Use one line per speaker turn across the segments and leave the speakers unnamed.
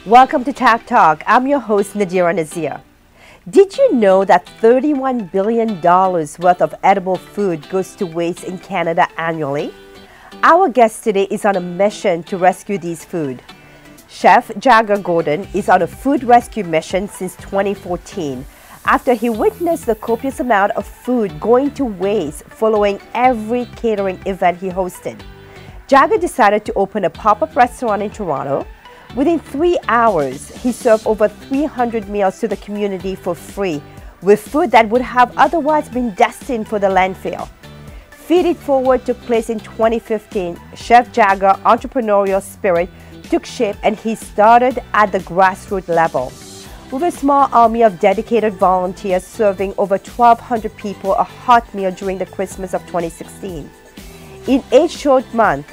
Welcome to Tack Talk. I'm your host, Nadirah Nazeer. Did you know that $31 billion worth of edible food goes to waste in Canada annually? Our guest today is on a mission to rescue these food. Chef Jagger Gordon is on a food rescue mission since 2014 after he witnessed the copious amount of food going to waste following every catering event he hosted. Jagger decided to open a pop-up restaurant in Toronto. Within 3 hours, he served over 300 meals to the community for free, with food that would have otherwise been destined for the landfill. Feed It Forward took place in 2015. Chef Jagger's entrepreneurial spirit took shape, and he started at the grassroots level. With a small army of dedicated volunteers serving over 1,200 people a hot meal during the Christmas of 2016. In 8 short months,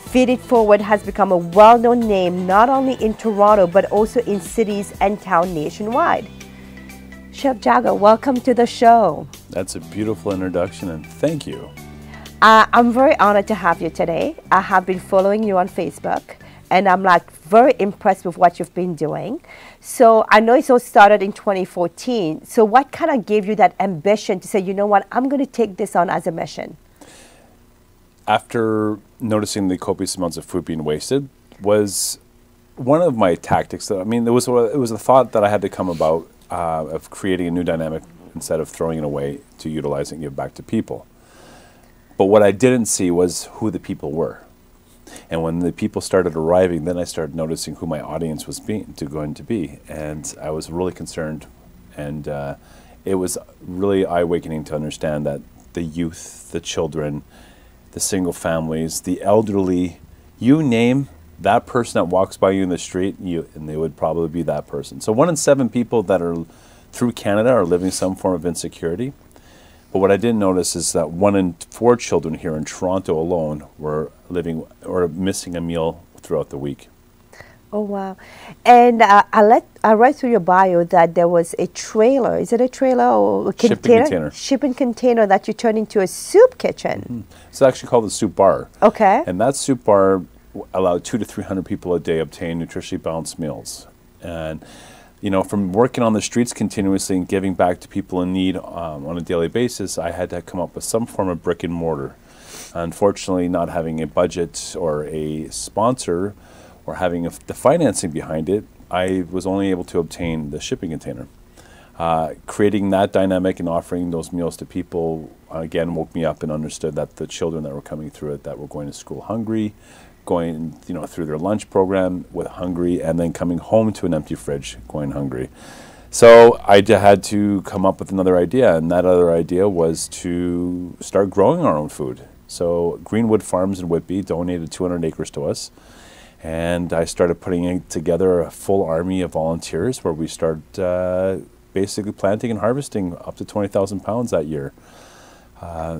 Feed It Forward has become a well-known name not only in Toronto but also in cities and towns nationwide. Chef Jagger, welcome to the show.
That's a beautiful introduction, and thank you.
I'm very honored to have you today. I have been following you on Facebook, and I'm very impressed with what you've been doing. So I know it all started in 2014. So what kind of gave you that ambition to say, you know what, I'm going to take this on as a mission?
After noticing the copious amounts of food being wasted was one of my tactics. It was a thought that I had to come about of creating a new dynamic instead of throwing it away, to utilize it and give back to people. But what I didn't see was who the people were. And when the people started arriving, then I started noticing who my audience was going to be. And I was really concerned. And it was really eye-awakening to understand that the youth, the children, the single families, the elderly, you name that person that walks by you in the street, and they would probably be that person. So 1 in 7 people that are through Canada are living some form of insecurity. But what I didn't notice is that 1 in 4 children here in Toronto alone were living or missing a meal throughout the week.
Oh, wow. And I read through your bio that there was a trailer. Is it a trailer or a container? Shipping container that you turned into a soup kitchen.
Mm-hmm. It's actually called the soup bar.
Okay.
And that soup bar allowed 200 to 300 people a day obtain nutritionally balanced meals. And, you know, from working on the streets continuously and giving back to people in need on a daily basis, I had to come up with some form of brick and mortar. Unfortunately, not having a budget or a sponsor or having the financing behind it, I was only able to obtain the shipping container. Creating that dynamic and offering those meals to people, again, woke me up and understood that the children that were coming through it, that were going to school hungry, going through their lunch program with hungry, and then coming home to an empty fridge going hungry. So I had to come up with another idea, and that other idea was to start growing our own food. So Greenwood Farms in Whitby donated 200 acres to us. And I started putting together a full army of volunteers where we started basically planting and harvesting up to 20,000 pounds that year.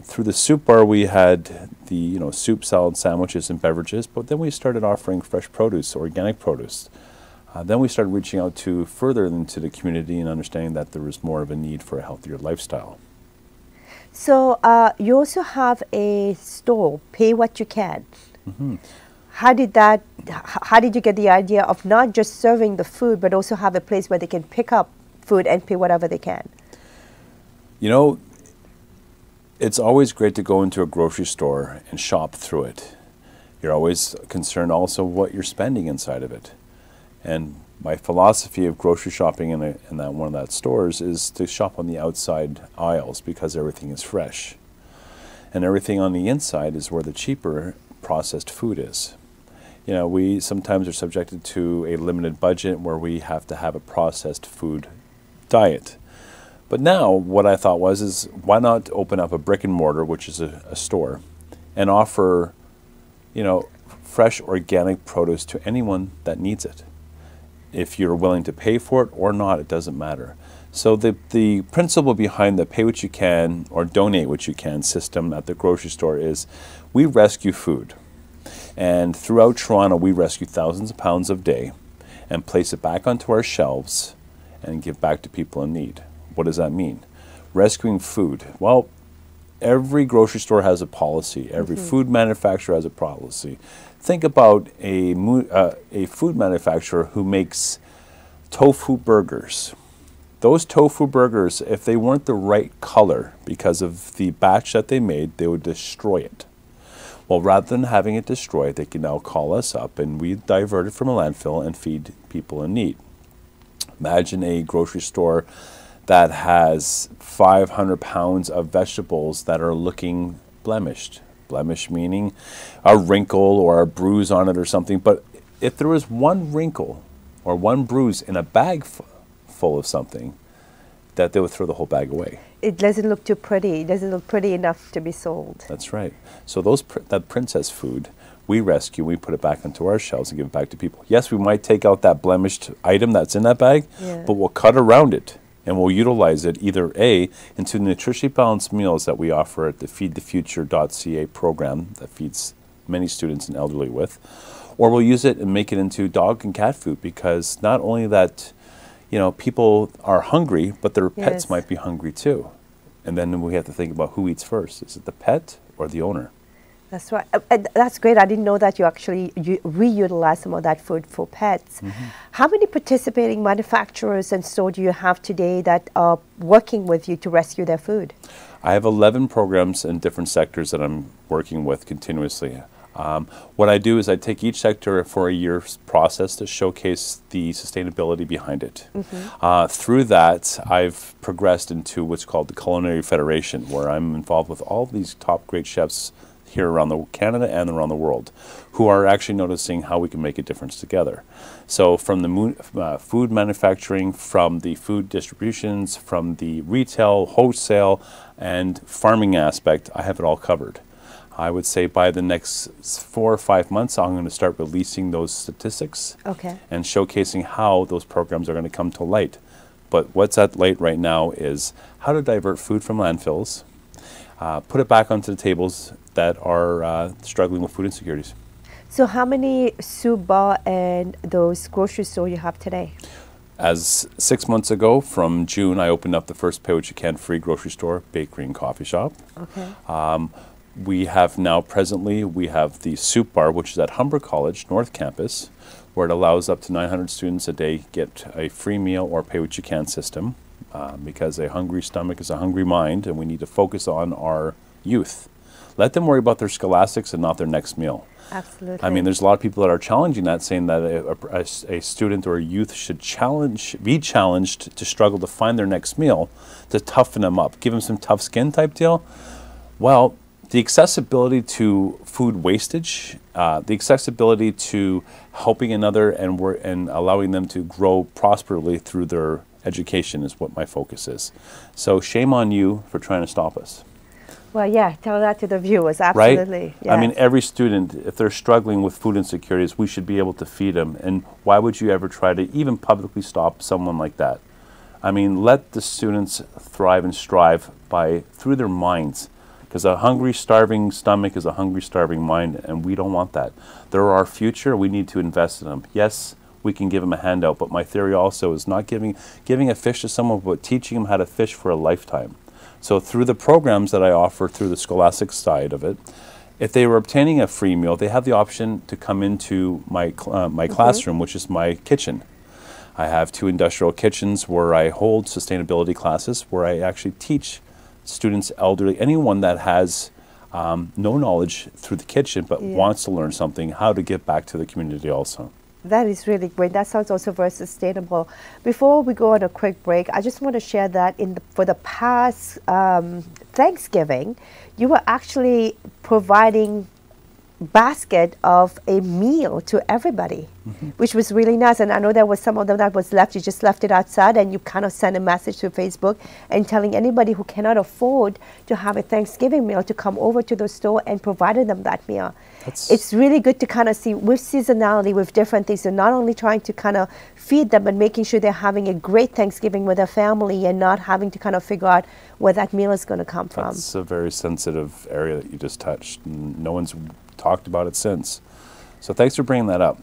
Through the soup bar, we had the soup, salad, sandwiches, and beverages, but then we started offering fresh produce, organic produce. Then we started reaching out to further into the community and understanding that there was more of a need for a healthier lifestyle.
So you also have a store, Pay What You Can. Mm-hmm. How did you get the idea of not just serving the food, but also have a place where they can pick up food and pay whatever they can?
You know, it's always great to go into a grocery store and shop through it. You're always concerned also what you're spending inside of it. And my philosophy of grocery shopping in one of that stores is to shop on the outside aisles because everything is fresh. And everything on the inside is where the cheaper processed food is. You know, we sometimes are subjected to a limited budget where we have to have a processed food diet. But now what I thought is why not open up a brick and mortar, which is a store, and offer, fresh organic produce to anyone that needs it. If you're willing to pay for it or not, it doesn't matter. So the principle behind the Pay What You Can or Donate What You Can system at the grocery store is we rescue food. And throughout Toronto, we rescue thousands of pounds a day and place it back onto our shelves and give back to people in need. What does that mean? Rescuing food. Well, every grocery store has a policy. Every food manufacturer has a policy. Think about a food manufacturer who makes tofu burgers. Those tofu burgers, if they weren't the right color because of the batch that they made, they would destroy it. Well, rather than having it destroyed, they can now call us up and we divert it from a landfill and feed people in need. Imagine a grocery store that has 500 pounds of vegetables that are looking blemished. Blemish meaning a wrinkle or a bruise on it or something. But if there was one wrinkle or one bruise in a bag full of something, that they would throw the whole bag away.
It doesn't look too pretty. It doesn't look pretty enough to be sold.
That's right. So that princess food, we rescue, we put it back onto our shelves and give it back to people. Yes, we might take out that blemished item that's in that bag, but we'll cut around it and we'll utilize it either A, into the nutritionally balanced meals that we offer at the feedthefuture.ca program that feeds many students and elderly with, or we'll use it and make it into dog and cat food, because not only that, people are hungry, but their pets might be hungry too. And then we have to think about who eats first. Is it the pet or the owner?
That's right. That's great. I didn't know that you actually reutilize some of that food for pets. How many participating manufacturers and stores do you have today that are working with you to rescue their food?
I have 11 programs in different sectors that I'm working with continuously. What I do is I take each sector for a year's process to showcase the sustainability behind it. Through that, I've progressed into what's called the Culinary Federation, where I'm involved with all of these top great chefs here around Canada and around the world, who are actually noticing how we can make a difference together. So from the food manufacturing, from the food distributions, from the retail, wholesale, and farming aspect, I have it all covered. I would say by the next 4 or 5 months, I'm going to start releasing those statistics and showcasing how those programs are going to come to light. But what's at light right now is how to divert food from landfills, put it back onto the tables that are struggling with food insecurities.
So how many soup bar and those grocery stores you have today?
As 6 months ago, from June, I opened up the first pay what you can free grocery store, bakery, and coffee shop. We have now presently, we have the soup bar, which is at Humber College, North Campus, where it allows up to 900 students a day get a free meal or pay what you can system, because a hungry stomach is a hungry mind, and we need to focus on our youth. Let them worry about their scholastics and not their next meal.
Absolutely.
I mean, there's a lot of people that are challenging that, saying that a student or a youth should be challenged to struggle to find their next meal, to toughen them up, give them some tough skin type deal. Well, the accessibility to food wastage, the accessibility to helping another and allowing them to grow prosperously through their education is what my focus is. So shame on you for trying to stop us.
Well, yeah, tell that to the viewers, absolutely.
Right? Yes. I mean, every student, if they're struggling with food insecurities, we should be able to feed them. And why would you ever try to even publicly stop someone like that? I mean, let the students thrive and strive through their minds. Because a hungry, starving stomach is a hungry, starving mind, and we don't want that. They're our future. We need to invest in them. Yes, we can give them a handout, but my theory also is not giving a fish to someone, but teaching them how to fish for a lifetime. So through the programs that I offer through the scholastic side of it, if they were obtaining a free meal, they have the option to come into my classroom, which is my kitchen. I have 2 industrial kitchens where I hold sustainability classes, where I actually teach students, elderly, anyone that has no knowledge through the kitchen but wants to learn something, how to give back to the community also.
That is really great. That sounds also very sustainable. Before we go on a quick break, I just want to share that for the past Thanksgiving, you were actually providing basket of a meal to everybody, which was really nice. And I know there was some of them that was left, you just left it outside, and you kind of sent a message to Facebook and telling anybody who cannot afford to have a Thanksgiving meal to come over to the store and provided them that meal. It's really good to kind of see with seasonality, with different things, so not only trying to kind of feed them, but making sure they're having a great Thanksgiving with their family and not having to kind of figure out where that meal is going to come from.
It's a very sensitive area that you just touched. No one's talked about it since. So thanks for bringing that up.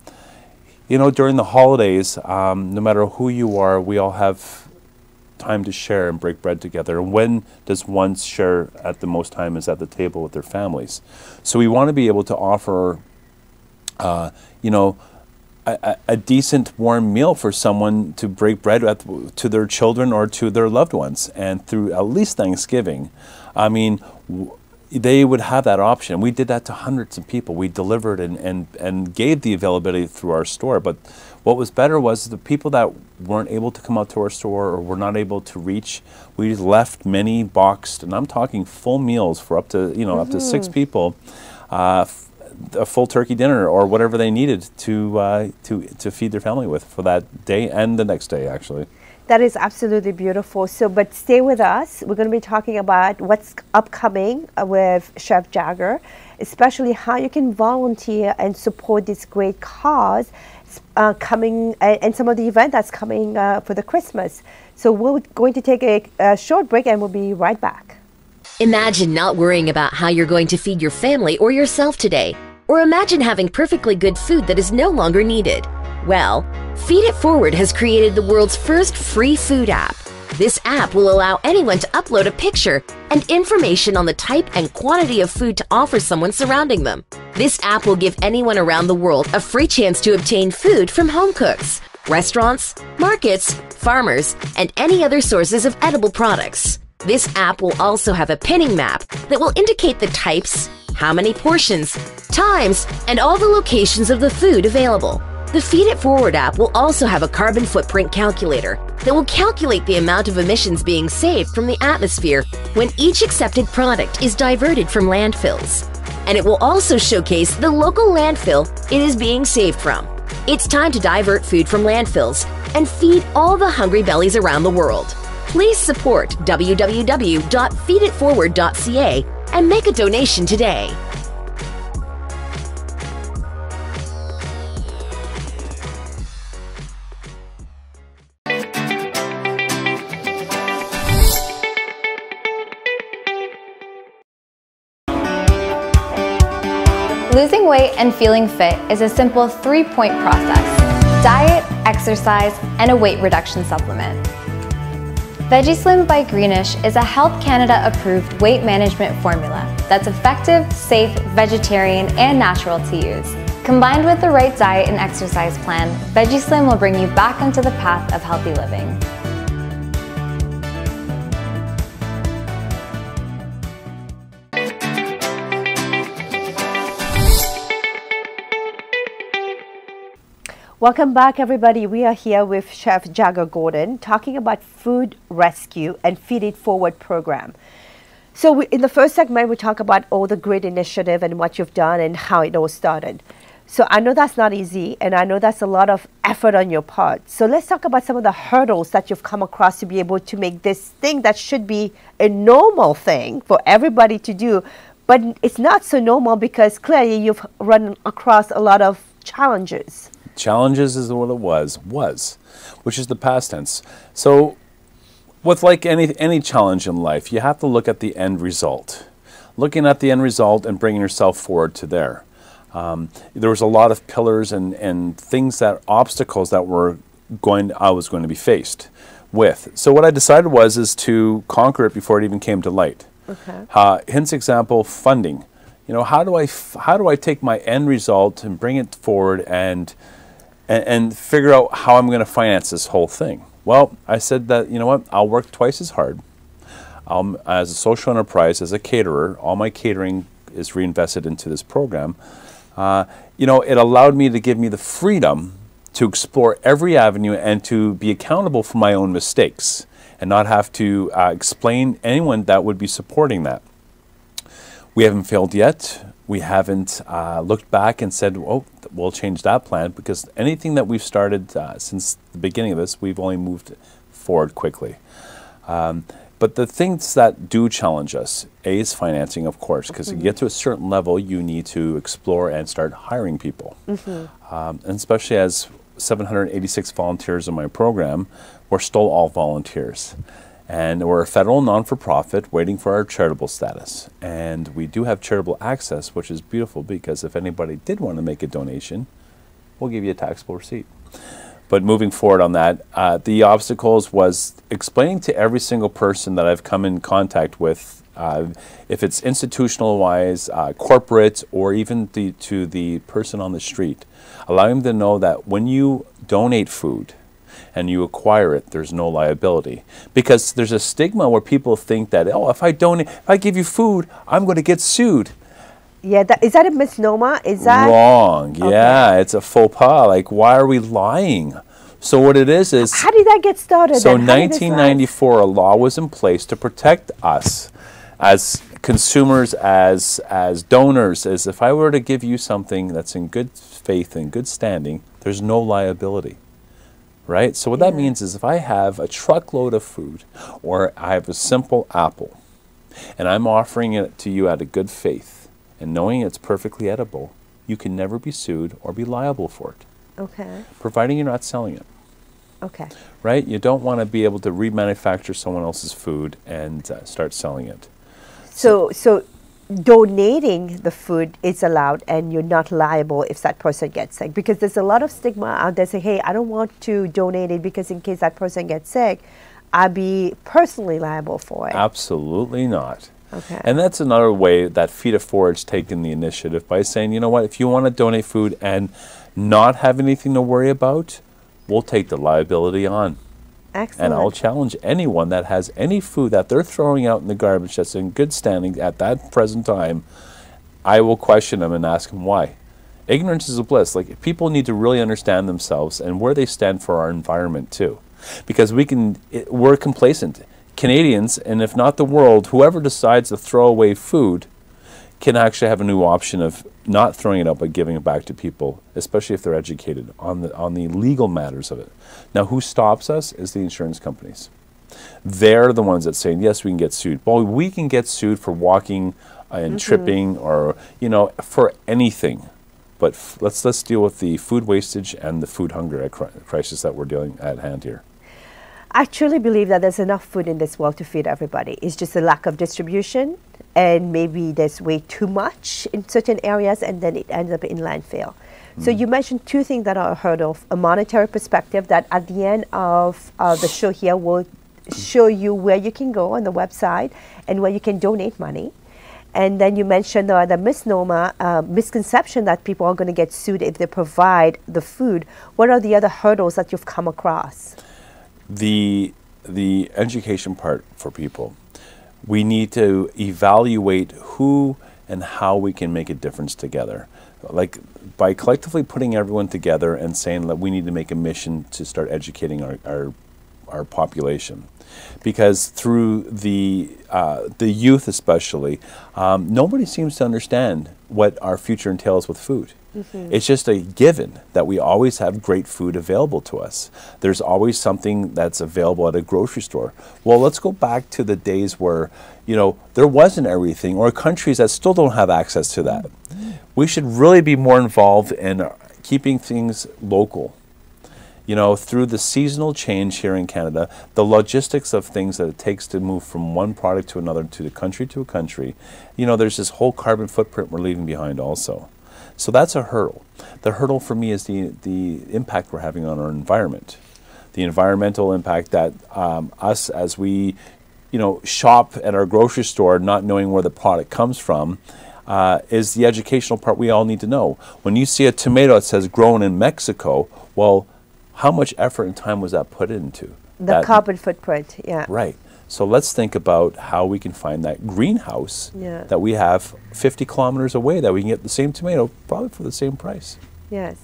You know, during the holidays, no matter who you are, we all have time to share and break bread together? And when does one share at the most time is at the table with their families? So we want to be able to offer, you know, a decent warm meal for someone to break bread to their children or to their loved ones. And through at least Thanksgiving, I mean, they would have that option. We did that to hundreds of people. We delivered and gave the availability through our store. But what was better was the people that weren't able to come out to our store or were not able to reach, we left many boxed, and I'm talking full meals for up to, you know, up to 6 people, a full turkey dinner or whatever they needed to feed their family with for that day and the next day, actually.
That is absolutely beautiful. So, but stay with us. We're going to be talking about what's upcoming with Chef Jagger, especially how you can volunteer and support this great cause coming, and some of the event that's coming for the Christmas. So we're going to take a short break and we'll be right back.
Imagine not worrying about how you're going to feed your family or yourself today. Or imagine having perfectly good food that is no longer needed. Well, Feed It Forward has created the world's first free food app. This app will allow anyone to upload a picture and information on the type and quantity of food to offer someone surrounding them. This app will give anyone around the world a free chance to obtain food from home cooks, restaurants, markets, farmers, and any other sources of edible products. This app will also have a pinning map that will indicate the types, how many portions, times, and all the locations of the food available. The Feed It Forward app will also have a carbon footprint calculator that will calculate the amount of emissions being saved from the atmosphere when each accepted product is diverted from landfills. And it will also showcase the local landfill it is being saved from. It's time to divert food from landfills and feed all the hungry bellies around the world. Please support www.feeditforward.ca and make a donation today.
Losing weight and feeling fit is a simple 3-point process: diet, exercise, and a weight reduction supplement. VegiSlim by Greenish is a Health Canada approved weight management formula that's effective, safe, vegetarian, and natural to use. Combined with the right diet and exercise plan, VegiSlim will bring you back onto the path of healthy living.
Welcome back, everybody. We are here with Chef Jagger Gordon talking about food rescue and Feed It Forward program. So in the first segment, we talk about all the great initiative and what you've done and how it all started. So I know that's not easy, and I know that's a lot of effort on your part. So let's talk about some of the hurdles that you've come across to be able to make this thing that should be a normal thing for everybody to do, but it's not so normal because clearly you've run across a lot of challenges.
Challenges is what it was, which is the past tense. So with like any challenge in life, you have to look at the end result. Looking at the end result and bringing yourself forward to there. There was a lot of pillars and things obstacles that I was going to be faced with. So what I decided is to conquer it before it even came to light. Okay. Hence example, funding. You know, how do I take my end result and bring it forward and figure out how I'm going to finance this whole thing? Well, I said that, you know what, I'll work twice as hard. As a social enterprise, as a caterer, all my catering is reinvested into this program. You know, it allowed me to give me the freedom to explore every avenue and to be accountable for my own mistakes and not have to explain anyone that would be supporting that. We haven't failed yet. We haven't looked back and said, oh, we'll change that plan, because anything that we've started since the beginning of this, we've only moved forward quickly. But the things that do challenge us, A, is financing, of course, because to get to a certain level, you need to explore and start hiring people. And especially as 786 volunteers in my program, we're still all volunteers. And we're a federal non-for-profit waiting for our charitable status. And we do have charitable access, which is beautiful, because if anybody did want to make a donation, we'll give you a taxable receipt. But moving forward on that, the obstacles was explaining to every single person that I've come in contact with, if it's institutional-wise, corporate, or even to the person on the street, allowing them to know that when you donate food and you acquire it, there's no liability. Because there's a stigma where people think that, oh, if I give you food, I'm going to get sued.
Yeah, is that a misnomer? Is that
wrong?
Okay.
Yeah, it's a faux pas. Like, why are we lying? So what it is
how did that get started?
So 1994, a law was in place to protect us as consumers, as donors. As if I were to give you something that's in good faith and good standing, there's no liability, right? So what that means is if I have a truckload of food, or I have a simple apple, and I'm offering it to you out of good faith, and knowing it's perfectly edible, you can never be sued or be liable for it.
Okay.
Providing you're not selling it.
Okay.
Right? You don't want to be able to remanufacture someone else's food and start selling it.
So donating the food is allowed, and you're not liable if that person gets sick, because there's a lot of stigma out there saying, hey, I don't want to donate it because in case that person gets sick, I'll be personally liable for it.
Absolutely not.
Okay.
And that's another way that Feed It Forward's taken the initiative by saying, you know what, if you want to donate food and not have anything to worry about, we'll take the liability on.
Excellent.
And I'll challenge anyone that has any food that they're throwing out in the garbage that's in good standing at that present time, I will question them and ask them why. Ignorance is a bliss. Like, people need to really understand themselves and where they stand for our environment too. Because we're complacent. Canadians, and if not the world, whoever decides to throw away food can actually have a new option of not throwing it out but giving it back to people, especially if they're educated on the legal matters of it. Now, who stops us is the insurance companies. They're the ones that say, yes, we can get sued. Well, we can get sued for walking and tripping, or, you know, for anything. But let's deal with the food wastage and the food hunger crisis that we're dealing at hand here.
I truly believe that there's enough food in this world to feed everybody. It's just a lack of distribution, and maybe there's way too much in certain areas, and then it ends up in landfill. So you mentioned two things that are a hurdle: a monetary perspective, that at the end of the show here will show you where you can go on the website and where you can donate money. And then you mentioned the misnomer, misconception that people are going to get sued if they provide the food. What are the other hurdles that you've come across?
The education part for people. We need to evaluate who and how we can make a difference together. Like, by collectively putting everyone together and saying that we need to make a mission to start educating our population. Because through the youth especially, nobody seems to understand what our future entails with food. It's just a given that we always have great food available to us. There's always something that's available at a grocery store. Well, let's go back to the days where, you know, there wasn't everything, or countries that still don't have access to that. We should really be more involved in keeping things local. You know, through the seasonal change here in Canada, the logistics of things that it takes to move from one product to another, to a country, you know, there's this whole carbon footprint we're leaving behind also. So that's a hurdle. The hurdle for me is the impact we're having on our environment. The environmental impact that us, as we, you know, shop at our grocery store not knowing where the product comes from, is the educational part we all need to know. When you see a tomato that says grown in Mexico, well, how much effort and time was that put into?
The carbon footprint, yeah.
Right. So let's think about how we can find that greenhouse that we have 50 kilometers away, that we can get the same tomato probably for the same price.
Yes.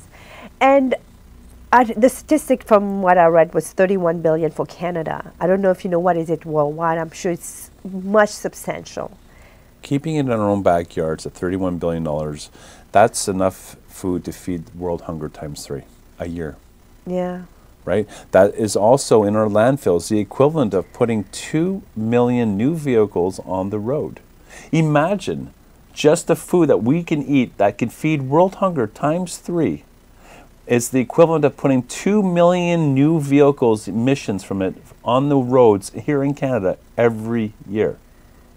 And the statistic from what I read was 31 billion for Canada. I don't know if you know what is it worldwide. I'm sure it's much substantial.
Keeping it in our own backyards at $31 billion, that's enough food to feed world hunger times 3 a year.
Yeah.
Right? That is also in our landfills the equivalent of putting 2 million new vehicles on the road. Imagine just the food that we can eat that can feed world hunger times 3 is the equivalent of putting 2 million new vehicles, emissions from it, on the roads here in Canada every year.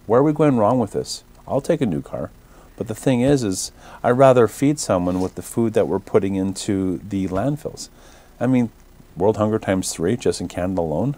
Where are we going wrong with this? I'll take a new car. But the thing is I'd rather feed someone with the food that we're putting into the landfills. I mean, World hunger times 3 just in Canada alone.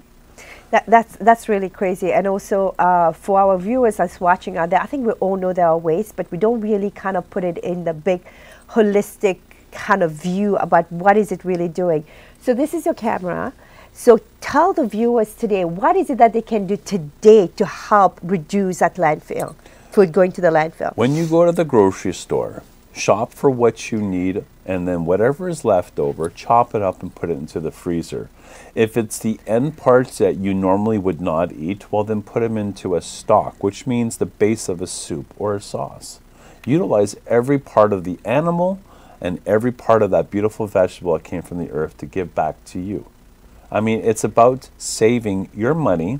That's really crazy. And also for our viewers that's watching out there, I think we all know there are waste, but we don't really kind of put it in the big holistic kind of view about what is it really doing. So this is your camera. So tell the viewers today, what is it that they can do today to help reduce that landfill, food going to the landfill?
When you go to the grocery store, shop for what you need, and then whatever is left over, chop it up and put it into the freezer. If it's the end parts that you normally would not eat, well then put them into a stock, which means the base of a soup or a sauce. Utilize every part of the animal and every part of that beautiful vegetable that came from the earth to give back to you. I mean, it's about saving your money,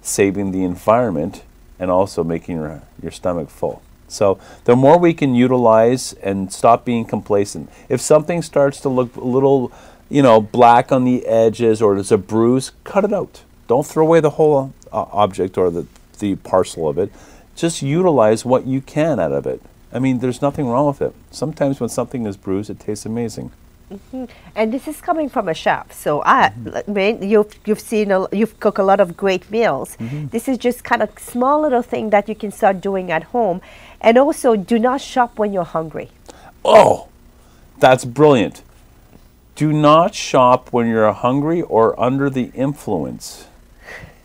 saving the environment, and also making your stomach full. So the more we can utilize and stop being complacent. If something starts to look a little, you know, black on the edges or there's a bruise, cut it out. Don't throw away the whole object or the parcel of it. Just utilize what you can out of it. I mean, there's nothing wrong with it. Sometimes when something is bruised, it tastes amazing.
And this is coming from a chef, so I mean, you've cooked a lot of great meals. This is just kind of small little thing that you can start doing at home, and also do not shop when you're hungry.
Oh, that's brilliant. Do not shop when you're hungry or under the influence,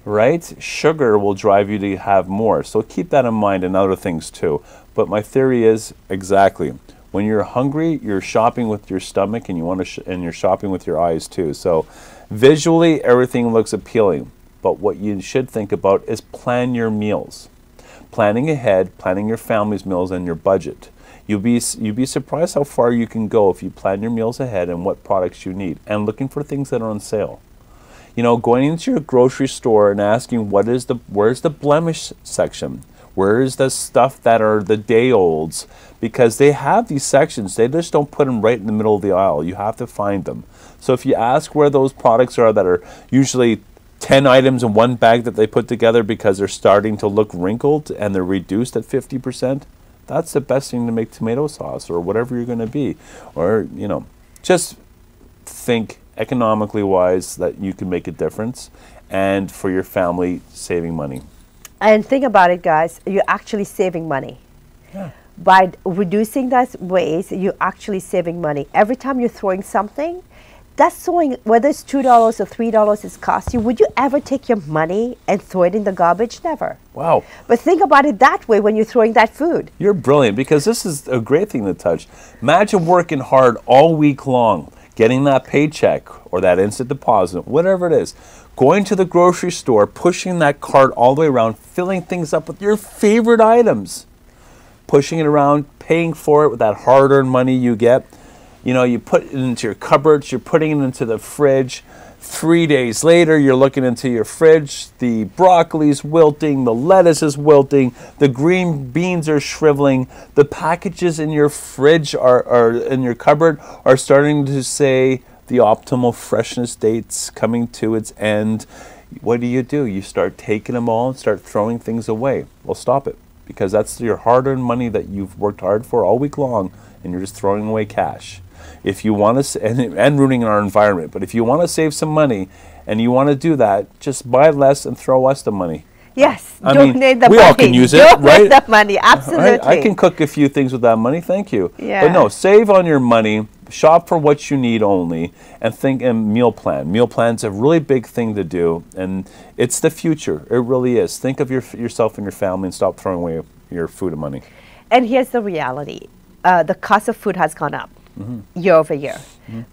right? Sugar will drive you to have more, so keep that in mind and other things too. But my theory is exactly. When you're hungry, you're shopping with your stomach, and you want to, and you're shopping with your eyes too. So, visually, everything looks appealing. But what you should think about is plan your meals, planning ahead, planning your family's meals and your budget. You'll be surprised how far you can go if you plan your meals ahead and what products you need, and looking for things that are on sale. You know, going into your grocery store and asking where's the blemish section. Where is the stuff that are the day olds? Because they have these sections. They just don't put them right in the middle of the aisle. You have to find them. So if you ask where those products are that are usually 10 items in one bag that they put together because they're starting to look wrinkled and they're reduced at 50%, that's the best thing to make tomato sauce or whatever you're going to be. Or, you know, just think economically wise that you can make a difference, and for your family, saving money.
And think about it, guys, you're actually saving money.
Yeah.
By reducing that waste, you're actually saving money. Every time you're throwing something, that's throwing, whether it's $2 or $3 it's cost you, would you ever take your money and throw it in the garbage? Never.
Wow.
But think about it that way when you're throwing that food.
You're brilliant, because this is a great thing to touch. Imagine working hard all week long, getting that paycheck or that instant deposit, whatever it is, going to the grocery store, pushing that cart all the way around, filling things up with your favorite items, pushing it around, paying for it with that hard-earned money you get. You know, you put it into your cupboards, you're putting it into the fridge. 3 days later, you're looking into your fridge, the broccoli's wilting, the lettuce is wilting, the green beans are shriveling, the packages in your fridge are in your cupboard are starting to say the optimal freshness date's coming to its end. What do? You start taking them all and start throwing things away. Well, stop it, because that's your hard-earned money that you've worked hard for all week long, and you're just throwing away cash. If you want to, and ruining our environment, but if you want to save some money and you want to do that, just buy less and throw us the money.
Yes,
donate the money. We all can use it, right?
Donate the money, absolutely.
Right? I can cook a few things with that money, thank you.
Yeah.
But no, save on your money, shop for what you need only, and think and meal plan. Meal plan's a really big thing to do, and it's the future. It really is. Think of yourself and your family, and stop throwing away your food and money.
And here's the reality. The cost of food has gone up year over year.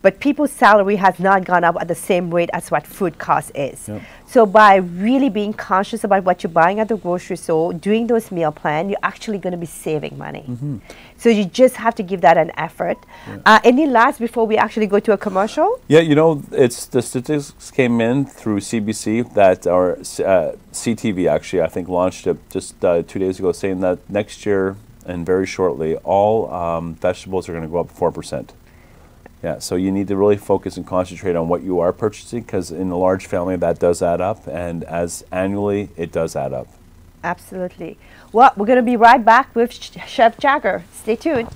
But people's salary has not gone up at the same rate as what food cost is.
Yep.
So by really being conscious about what you're buying at the grocery store, doing those meal plans, you're actually going to be saving money. So you just have to give that an effort. Yeah. Any last before we actually go to a commercial?
Yeah, you know, it's the statistics came in through CBC that our CTV actually, I think, launched it just 2 days ago, saying that next year and very shortly, all vegetables are going to go up 4%. Yeah, so you need to really focus and concentrate on what you are purchasing, because in a large family that does add up, and as annually it does add up.
Absolutely. Well, we're going to be right back with Chef Jagger. Stay tuned.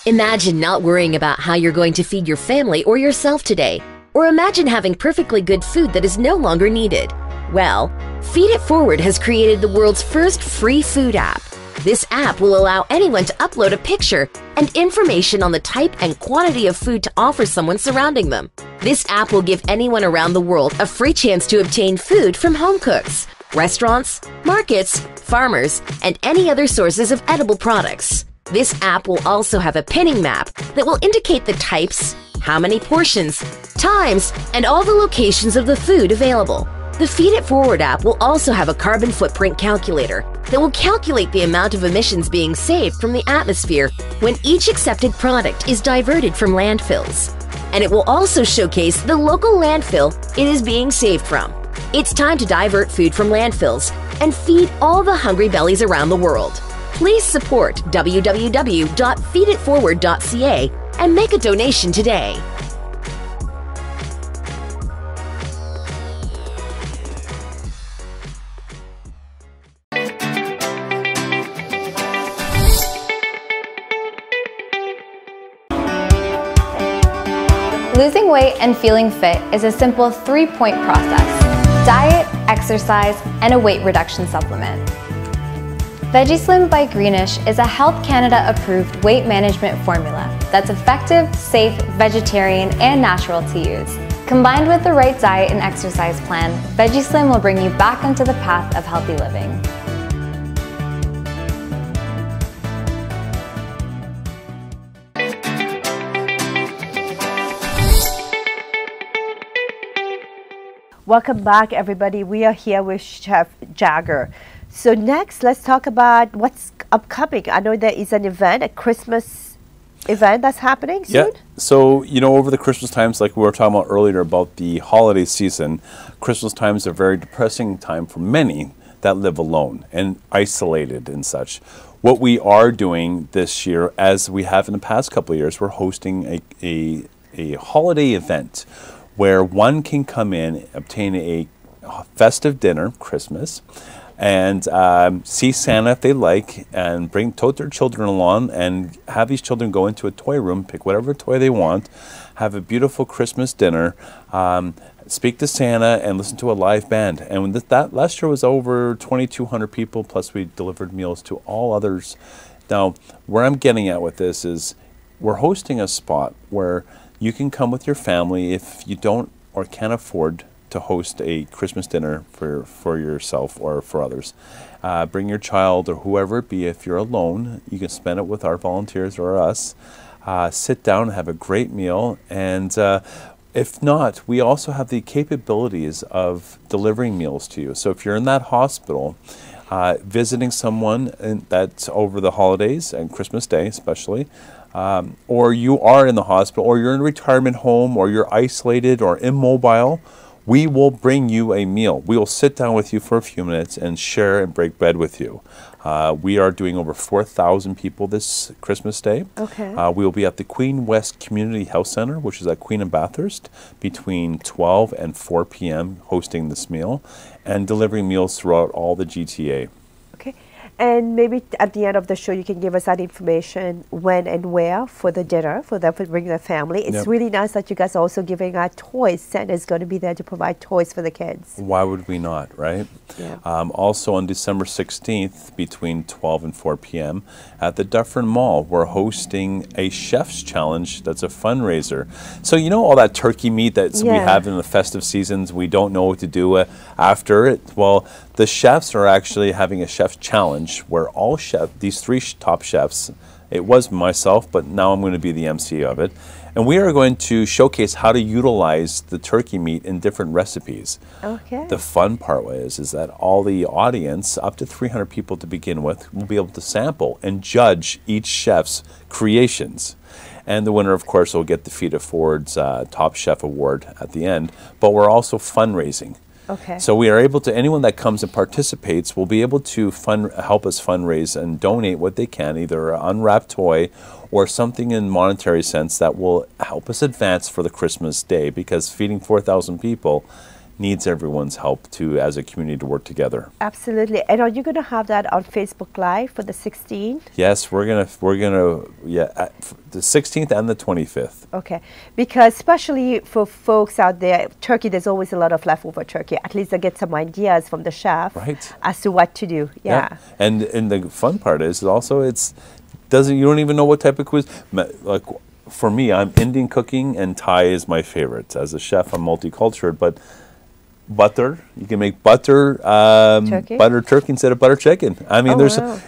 Imagine not worrying about how you're going to feed your family or yourself today, Or imagine having perfectly good food that is no longer needed. Well, Feed It Forward has created the world's first free food app. This app will allow anyone to upload a picture and information on the type and quantity of food to offer someone surrounding them. This app will give anyone around the world a free chance to obtain food from home cooks, restaurants, markets, farmers, and any other sources of edible products. This app will also have a pinning map that will indicate the types, how many portions, times, and all the locations of the food available. The Feed It Forward app will also have a carbon footprint calculator that will calculate the amount of emissions being saved from the atmosphere when each accepted product is diverted from landfills. And it will also showcase the local landfill it is being saved from. It's time to divert food from landfills and feed all the hungry bellies around the world. Please support www.feeditforward.ca and make a donation today.
Losing weight and feeling fit is a simple 3-point process: diet, exercise, and a weight reduction supplement. VegiSlim by Greenish is a Health Canada approved weight management formula that's effective, safe, vegetarian, and natural to use. Combined with the right diet and exercise plan, VegiSlim will bring you back onto the path of healthy living.
Welcome back, everybody. We are here with Chef Jagger. So next, let's talk about what's upcoming. I know there is an event, a Christmas event that's happening soon.
Yeah. So, you know, over the Christmas times, like we were talking about earlier about the holiday season, Christmas time is a very depressing time for many that live alone and isolated and such. What we are doing this year, as we have in the past couple of years, we're hosting a holiday event where one can come in, obtain a festive dinner, Christmas, and see Santa if they like, and tote their children along, and have these children go into a toy room, pick whatever toy they want, have a beautiful Christmas dinner, speak to Santa, and listen to a live band. And when that last year was over 2,200 people, plus we delivered meals to all others. Now, where I'm getting at with this is we're hosting a spot where you can come with your family if you don't or can't afford to host a Christmas dinner for yourself or for others. Bring your child or whoever it be. If you're alone, you can spend it with our volunteers or us. Sit down and have a great meal. And if not, we also have the capabilities of delivering meals to you. So if you're in that hospital, visiting someone that's over the holidays and Christmas Day especially, or you are in the hospital, or you're in a retirement home, or you're isolated or immobile, we will bring you a meal. We will sit down with you for a few minutes and share and break bread with you. We are doing over 4,000 people this Christmas Day.
Okay.
We will be at the Queen West Community Health Center, which is at Queen and Bathurst, between 12 and 4 p.m. hosting this meal and delivering meals throughout all the GTA.
Okay. And maybe at the end of the show, you can give us that information when and where for the dinner, for them to bring their family. It's really nice that you guys are also giving out toys. Santa's going to be there to provide toys for the kids.
Why would we not, right?
Yeah.
Also on December 16th, between 12 and 4 p.m. at the Dufferin Mall, we're hosting a Chef's Challenge that's a fundraiser. So you know all that turkey meat that we have in the festive seasons, we don't know what to do after it? Well, the chefs are actually having a Chef's Challenge where all these three top chefs, it was myself, but now I'm going to be the MC of it, and we are going to showcase how to utilize the turkey meat in different recipes.
Okay.
The fun part is that all the audience, up to 300 people to begin with, will be able to sample and judge each chef's creations. And the winner, of course, will get the Feed It Forward's Top Chef Award at the end, but we're also fundraising.
Okay.
So we are able to, anyone that comes and participates will be able to help us fundraise and donate what they can, either an unwrapped toy or something in monetary sense that will help us advance for the Christmas day, because feeding 4,000 people needs everyone's help to, as a community, to work together.
Absolutely. And are you going to have that on Facebook Live for the 16th?
Yes, we're gonna, yeah, the 16th and the 25th.
Okay, because especially for folks out there, turkey, there's always a lot of leftover turkey. At least they get some ideas from the chef as to what to do. Yeah.
And the fun part is also you don't even know what type of cuisine. Like for me, I'm Indian cooking, and Thai is my favorite. As a chef, I'm multicultural, but butter, you can make butter turkey instead of butter chicken. I mean,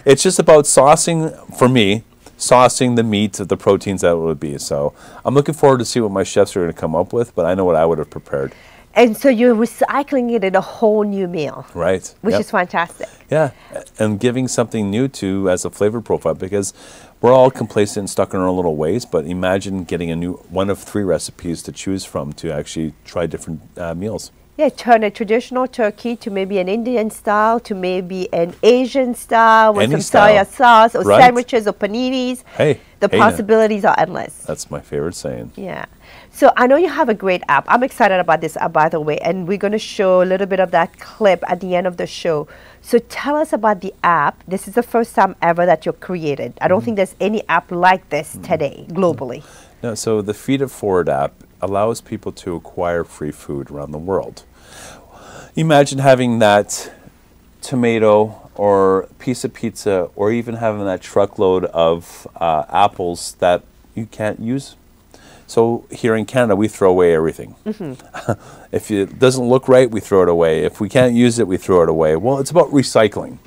it's just about saucing, for me, saucing the meat, the proteins that it would be. So I'm looking forward to see what my chefs are going to come up with, but I know what I would have prepared.
And so you're recycling it in a whole new meal.
Right.
Which is fantastic.
Yeah, and giving something new as a flavor profile, because we're all complacent and stuck in our little ways, but imagine getting a new one of 3 recipes to choose from to actually try different meals.
Yeah, turn a traditional turkey to maybe an Indian style, to maybe an Asian style with some soya sauce, or sandwiches or paninis. The possibilities are endless.
That's my favorite saying.
Yeah. So I know you have a great app. I'm excited about this app, by the way, and we're going to show a little bit of that clip at the end of the show. So tell us about the app. This is the first time ever that you're created. I don't think there's any app like this today, globally.
No, so the Feed It Forward app allows people to acquire free food around the world. Imagine having that tomato or piece of pizza, or even having that truckload of apples that you can't use. So here in Canada, we throw away everything. If it doesn't look right, we throw it away. If we can't use it, we throw it away. Well, it's about recycling.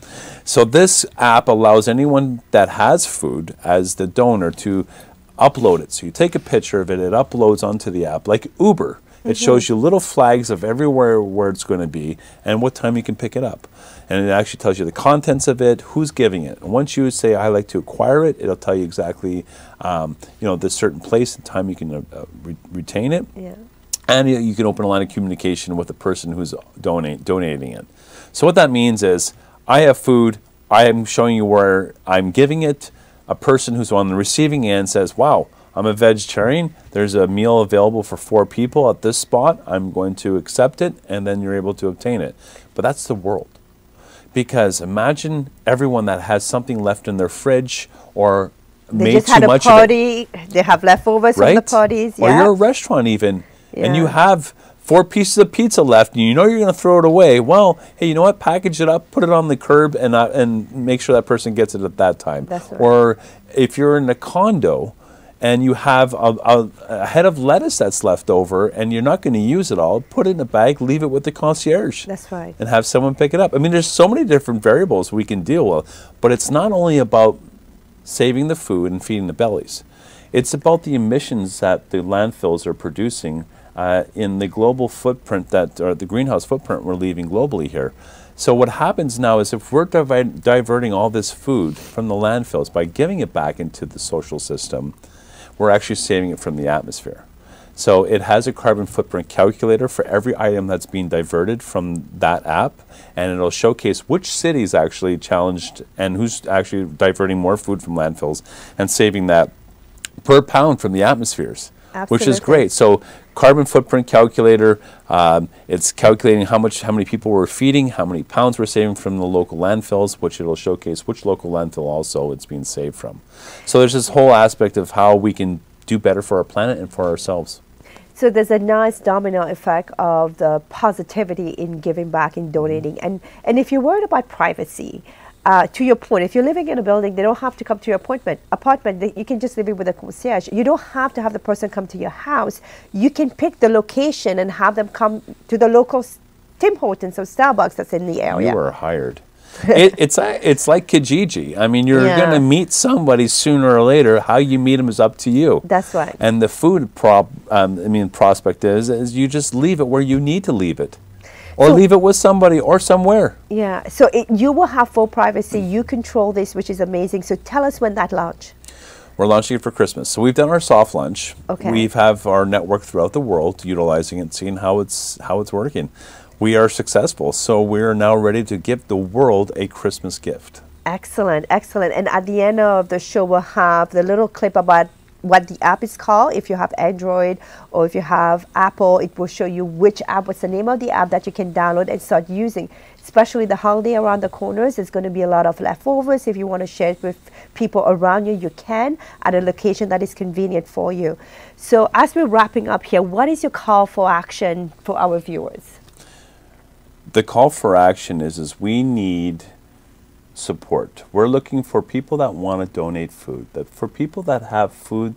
So this app allows anyone that has food as the donor to upload it. So you take a picture of it, it uploads onto the app, like Uber. It shows you little flags of everywhere where it's going to be and what time you can pick it up. And it actually tells you the contents of it, who's giving it. And once you say, I like to acquire it, it'll tell you exactly, the certain place and time you can retain it. Yeah. And you can open a line of communication with the person who's donating it. So what that means is, I have food, I am showing you where I'm giving it. A person who's on the receiving end says, wow, I'm a vegetarian. There's a meal available for 4 people at this spot. I'm going to accept it, and then you're able to obtain it. But that's the world. Because imagine everyone that has something left in their fridge, or made too much of it. They just had a party.
They have leftovers from the parties.
Or you're a restaurant even, and you have 4 pieces of pizza left, and you know you're going to throw it away. Well, hey, you know what? Package it up, put it on the curb, and make sure that person gets it at that time.
That's right.
Or if you're in a condo, and you have a head of lettuce that's left over, and you're not going to use it all, put it in a bag, leave it with the concierge.
That's right.
And have someone pick it up. I mean, there's so many different variables we can deal with, but it's not only about saving the food and feeding the bellies. It's about the emissions that the landfills are producing in the global footprint or the greenhouse footprint we're leaving globally here. So what happens now is, if we're diverting all this food from the landfills by giving it back into the social system, we're actually saving it from the atmosphere. So it has a carbon footprint calculator for every item that's being diverted from that app, and it'll showcase which cities actually challenged and who's actually diverting more food from landfills and saving that per pound from the atmospheres. Absolutely. Which is great. So carbon footprint calculator, it's calculating how many people we're feeding, how many pounds we're saving from the local landfills, which it'll showcase which local landfill also it's being saved from. So there's this whole aspect of how we can do better for our planet and for ourselves.
So there's a nice domino effect of the positivity in giving back and donating. And if you're worried about privacy, to your point, if you're living in a building, they don't have to come to your apartment. You can just live it with a concierge. You don't have to have the person come to your house. You can pick the location and have them come to the local Tim Hortons or Starbucks that's in the area.
You are hired. It's like Kijiji. I mean, you're going to meet somebody sooner or later. How you meet them is up to you.
That's right.
And the food prospect is you just leave it where you need to leave it. Or leave it with somebody or somewhere.
Yeah, so you will have full privacy. You control this, which is amazing. So tell us when that launch.
We're launching it for Christmas. So we've done our soft launch.
Okay.
We have our network throughout the world utilizing it, seeing how it's working. We are successful, so we're now ready to give the world a Christmas gift.
Excellent, excellent. And at the end of the show, we'll have the little clip about what the app is called. If you have Android or if you have Apple, it will show you which app, what's the name of the app that you can download and start using. Especially the holiday around the corners, there's going to be a lot of leftovers. If you want to share it with people around you, you can at a location that is convenient for you. So as we're wrapping up here, what is your call for action for our viewers?
The call for action is we need support. We're looking for people that want to donate food, that for people that have food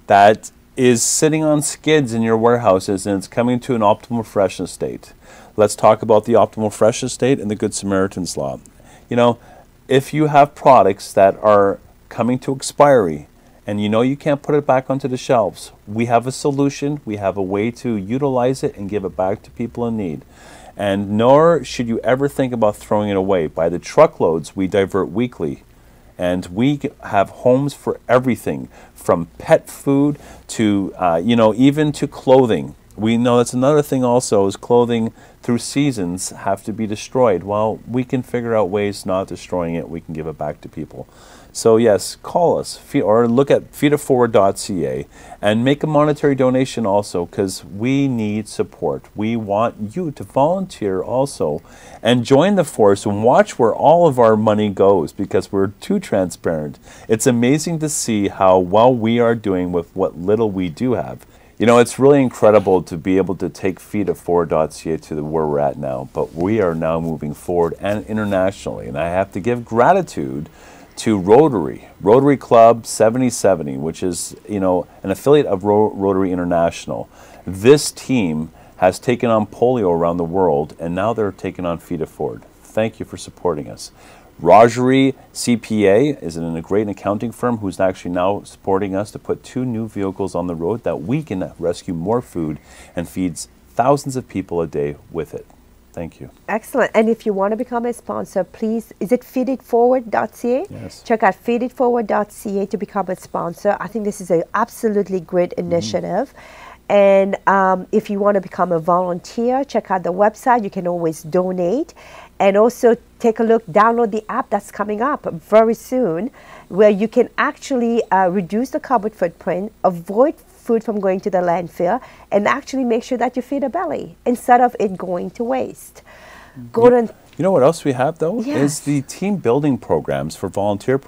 that is sitting on skids in your warehouses and it's coming to an optimal freshness state. Let's talk about the optimal freshness state and the Good Samaritan's Law. You know, if you have products that are coming to expiry and you know you can't put it back onto the shelves, we have a solution. We have a way to utilize it and give it back to people in need. And nor should you ever think about throwing it away. By the truckloads, we divert weekly. And we have homes for everything, from pet food to, you know, even to clothing. We know that's another thing also, is clothing through seasons have to be destroyed. Well, we can figure out ways not destroying it. We can give it back to people. So yes, call us or look at feeditforward.ca and make a monetary donation also, because we need support. We want you to volunteer also and join the force and watch where all of our money goes, because we're too transparent. It's amazing to see how well we are doing with what little we do have. You know, it's really incredible to be able to take feeditforward.ca to where we're at now, but we are now moving forward and internationally. And I have to give gratitude to Rotary Club 7070, which is, you know, an affiliate of Rotary International. This team has taken on polio around the world, and now they're taking on Feed It Forward. Thank you for supporting us. Rogeri CPA is a great accounting firm who's actually now supporting us to put 2 new vehicles on the road that we can rescue more food and feeds thousands of people a day with it. Thank you. Excellent.
And if you want to become a sponsor, please, is it feeditforward.ca?
Yes.
Check out feeditforward.ca to become a sponsor. I think this is an absolutely great initiative. And if you want to become a volunteer, check out the website. You can always donate. And also take a look, download the app that's coming up very soon, where you can actually reduce the carbon footprint, avoid food from going to the landfill, and actually make sure that you feed a belly instead of it going to waste. Gordon.
You know what else we have, though?
Yes.
Is the team building programs for volunteer.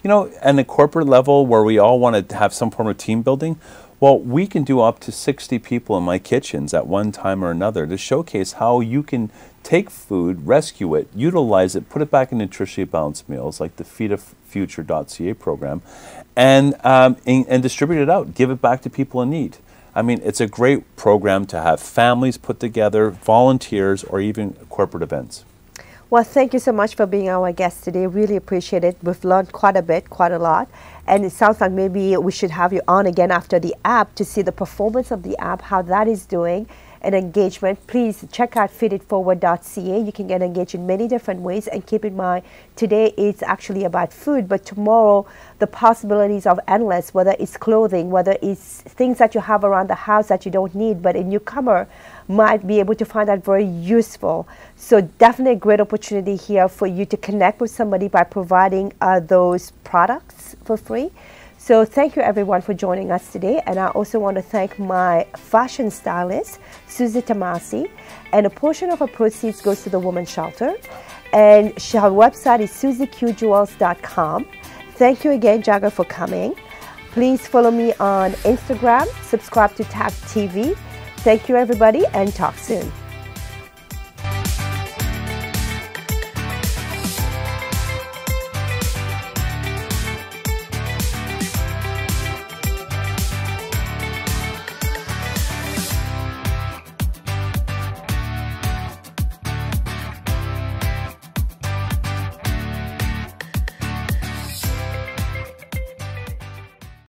You know, and the corporate level where we all want to have some form of team building. Well, we can do up to 60 people in my kitchens at one time or another to showcase how you can take food, rescue it, utilize it, put it back in nutritionally balanced meals like the feeditfuture.ca program, and distribute it out, give it back to people in need. I mean, it's a great program to have families put together, volunteers, or even corporate events.
Well, thank you so much for being our guest today. Really appreciate it. We've learned quite a bit, quite a lot. And it sounds like maybe we should have you on again after the app to see the performance of the app, how that is doing, and engagement. Please check out feeditforward.ca. You can get engaged in many different ways. And keep in mind, today it's actually about food, but tomorrow the possibilities are endless, whether it's clothing, whether it's things that you have around the house that you don't need, but a newcomer might be able to find that very useful. So definitely a great opportunity here for you to connect with somebody by providing those products for free. So thank you everyone for joining us today. And I also want to thank my fashion stylist, Susie Tomasi. And a portion of her proceeds goes to the Women's Shelter. And her website is susieqjewels.com. Thank you again, Jagger, for coming. Please follow me on Instagram, subscribe to TAG TV. Thank you everybody, and talk soon.